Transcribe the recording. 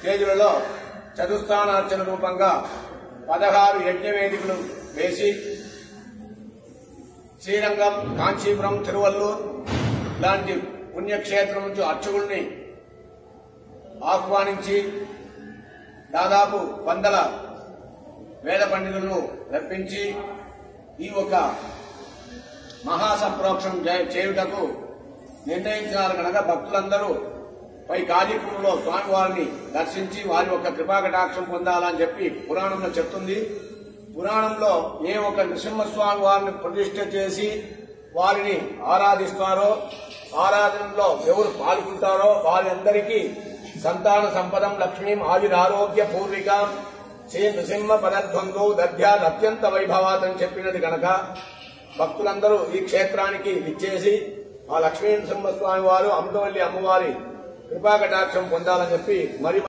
తేదీలలో చతుస్థానార్చన రూపంగా 16 యజ్ఞవేదికలు వేసి శ్రీరంగం, కాంచీపురం, తిరువల్లూరు లాంటి పుణ్యక్షేత్రం నుంచి అర్చకుల్ని ఆహ్వానించి దాదాపు 100 వేద పండితులను రప్పించి ఈ ఒక మహాసంప్రోక్షణం చేయుటకు నిర్ణయించినారు కనుక భక్తులందరూ పై కాళీపురంలో స్వామివారిని దర్శించి వారి యొక్క కృపాకటాక్షం పొందాలని చెప్పి పురాణంలో చెప్తుంది. పురాణంలో ఏ ఒక నృసింహస్వామి వారిని ప్రతిష్ఠ చేసి వారిని ఆరాధిస్తారో, ఆరాధనలో ఎవరు పాల్గొంటారో వారందరికీ సంతాన సంపదం, లక్ష్మీం, ఆయురారోగ్య పూర్వికం, శ్రీ నృసింహ పదద్వందో దధ్యాత్ అత్యంత వైభవాత్ అని చెప్పినది కనుక భక్తులందరూ ఈ క్షేత్రానికి విచ్చేసి ఆ లక్ష్మీ నృసింహస్వామి వారు, అమృతవల్లి అమ్మవారి కృపాకటాక్షం పొందాలని చెప్పి మరి